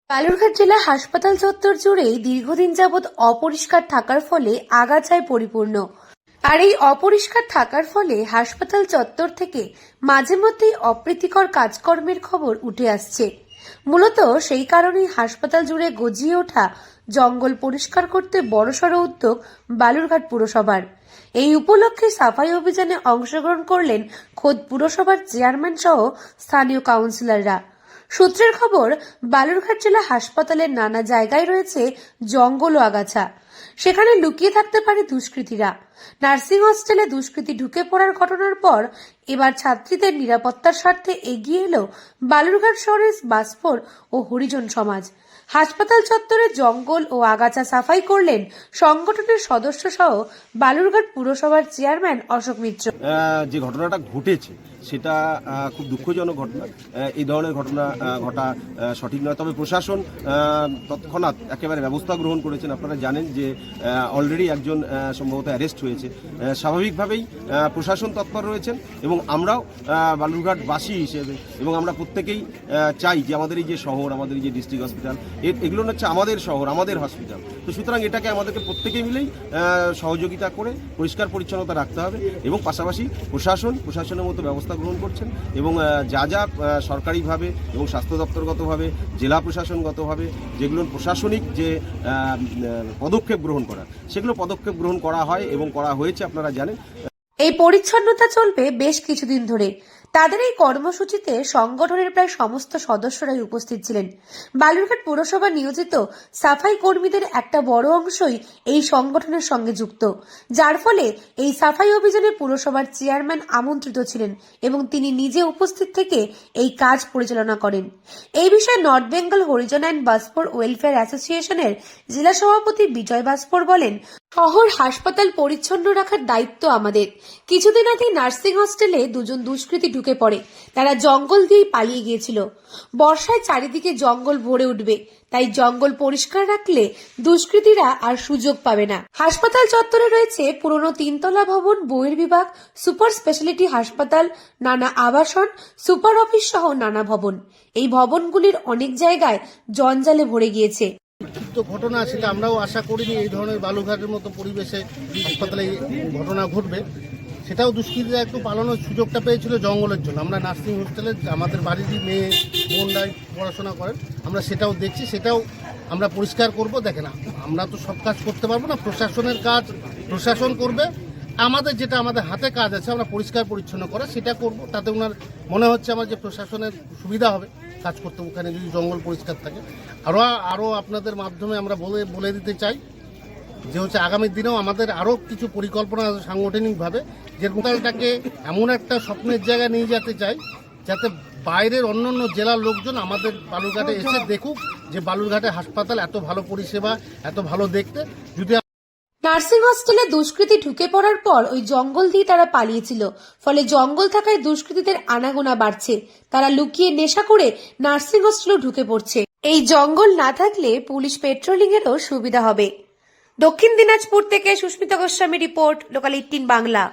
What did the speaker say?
বালুরঘাট জেলা হাসপাতাল চত্বর জুড়ে দীর্ঘদিন যাবৎ অপরিষ্কার থাকার ফলে আগাছায় পরিপূর্ণ। আর এই অপরিষ্কার থাকার ফলে হাসপাতাল চত্বর থেকে মাঝে মধ্যেই অপ্রীতিকর কাজকর্মের খবর উঠে আসছে। মূলত সেই কারণেই হাসপাতাল জুড়ে গজিয়ে ওঠা জঙ্গল পরিষ্কার করতে বড়সড় উদ্যোগ বালুরঘাট পুরসভার। এই উপলক্ষে সাফাই অভিযানে অংশগ্রহণ করলেন খোদ পুরসভার চেয়ারম্যান সহ স্থানীয় কাউন্সিলররা। সূত্রের খবর, বালুরঘাট জেলা হাসপাতালের নানা জায়গায় রয়েছে জঙ্গল ও আগাছা। সেখানে লুকিয়ে থাকতে পারে দুষ্কৃতীরা। নার্সিং হোস্টেলে দুষ্কৃতী ঢুকে পড়ার ঘটনার পর এবার ছাত্রীদের নিরাপত্তার স্বার্থে এগিয়ে এলো বালুরঘাট শহরের বাসপুর ও হরিজন সমাজ। হাসপাতাল চত্বরে জঙ্গল ও আগাছা সাফাই করলেন সংগঠনের সদস্য সহ বালুরঘাট পুরসভার চেয়ারম্যান অশোক মিত্র। যে ঘটনাটা ঘটেছে সেটা খুব দুঃখজনক ঘটনা। এই ধরনের ঘটনা ঘটা সঠিক নয়, তবে প্রশাসন তৎক্ষণাৎ একেবারে ব্যবস্থা গ্রহণ করেছেন। আপনারা জানেন যে অলরেডি একজন সম্ভবত অ্যারেস্ট হয়েছে। স্বাভাবিকভাবেই প্রশাসন তৎপর রয়েছেন এবং আমরাও বালুরঘাটবাসী হিসেবে এবং আমরা প্রত্যেকেই চাই যে আমাদের এই যে শহর, আমাদের এই যে ডিস্ট্রিক্ট হসপিটাল, এগুলো হচ্ছে আমাদের শহর, আমাদের হসপিটাল। তো সুতরাং এটাকে আমাদেরকে প্রত্যেকেই মিলেই সহযোগিতা করে পরিষ্কার পরিচ্ছন্নতা রাখতে হবে এবং পাশাপাশি প্রশাসনের মতো ব্যবস্থা গ্রহণ করছেন এবং যা যা সরকারিভাবে এবং স্বাস্থ্য দপ্তরগতভাবে, জেলা প্রশাসনগতভাবে যেগুলো প্রশাসনিক যে পদক্ষেপ গ্রহণ করা, সেগুলো পদক্ষেপ গ্রহণ করা হয় এবং করা হয়েছে, আপনারা জানেন। এই পরিচ্ছন্নতা চলবে বেশ কিছুদিন ধরে। তাদের এই কর্মসূচিতে সংগঠনের প্রায় সমস্ত সদস্যরাই উপস্থিত ছিলেন। বালুরঘাট পুরসভা নিয়োজিত সাফাই কর্মীদের একটা বড় অংশই এই সংগঠনের সঙ্গে যুক্ত, যার ফলে এই সাফাই অভিযানে পুরসভার চেয়ারম্যান আমন্ত্রিত ছিলেন এবং তিনি নিজে উপস্থিত থেকে এই কাজ পরিচালনা করেন। এই বিষয়ে north Bengal Harijan and Baspur welfare অ্যাসোসিয়েশনের জেলা সভাপতি বিজয় বাসপুর বলেন, শহর হাসপাতাল পরিচ্ছন্ন রাখার দায়িত্ব আমাদের। কিছুদিন আগে নার্সিং হোস্টেলে দুজন দুষ্কৃতী ঢুকে পড়ে। তারা জঙ্গল দিয়ে পালিয়ে গিয়েছিল। বর্ষায় চারিদিকে জঙ্গল ভরে উঠবে, তাই জঙ্গল পরিষ্কার রাখলে দুষ্কৃতীরা আর সুযোগ পাবে না। হাসপাতাল চত্বরে রয়েছে পুরনো 3তলা ভবন, বহির্বিভাগ, সুপার স্পেশালিটি হাসপাতাল, নানা আবাসন, সুপার অফিস সহ নানা ভবন। এই ভবনগুলির অনেক জায়গায় জঞ্জালে ভরে গিয়েছে। তো ঘটনা, সেটা আমরাও আশা করিনি এই ধরনের বালুরঘাটের মতো পরিবেশে হাসপাতালে ঘটনা ঘটবে। সেটাও দুষ্কৃতীরা একটু পালানোর সুযোগটা পেয়েছিল জঙ্গলের জন্য। আমরা নার্সিং হোস্টেলে আমাদের বাড়ির মেয়ে বোনরাই পড়াশোনা করেন, আমরা সেটাও দেখছি, সেটাও আমরা পরিষ্কার করব। দেখেন, আমরা তো সব কাজ করতে পারবো না, প্রশাসনের কাজ প্রশাসন করবে। আমাদের যেটা আমাদের হাতে কাজ আছে, আমরা পরিষ্কার পরিচ্ছন্ন করা, সেটা করব। তাতে ওনার মনে হচ্ছে আমার যে প্রশাসনের সুবিধা হবে কাজ করতে, ওখানে যদি জঙ্গল পরিষ্কার থাকে। আরও আপনাদের মাধ্যমে আমরা বলে দিতে চাই যে হচ্ছে আগামী দিনেও আমাদের আরও কিছু পরিকল্পনা সাংগঠনিকভাবে, যে কোথাটাকে এমন একটা স্বপ্নের জায়গায় নিয়ে যেতে চাই যাতে বাইরের অন্যান্য জেলার লোকজন আমাদের বালুরঘাটে এসে দেখুক যে বালুরঘাটে হাসপাতাল এত ভালো পরিষেবা, এত ভালো দেখতে। যদি নার্সিং হোস্টেলে দুষ্কৃতী ঢুকে পড়ার পর ওই জঙ্গল দিয়ে তারা পালিয়েছিল, ফলে জঙ্গল থাকায় দুষ্কৃতীদের আনাগোনা বাড়ছে। তারা লুকিয়ে নেশা করে নার্সিং হোস্টেলেও ঢুকে পড়ছে। এই জঙ্গল না থাকলে পুলিশ পেট্রোলিং এরও সুবিধা হবে। দক্ষিণ দিনাজপুর থেকে সুস্মিতা গোস্বামী রিপোর্ট, লোকাল 18 বাংলা।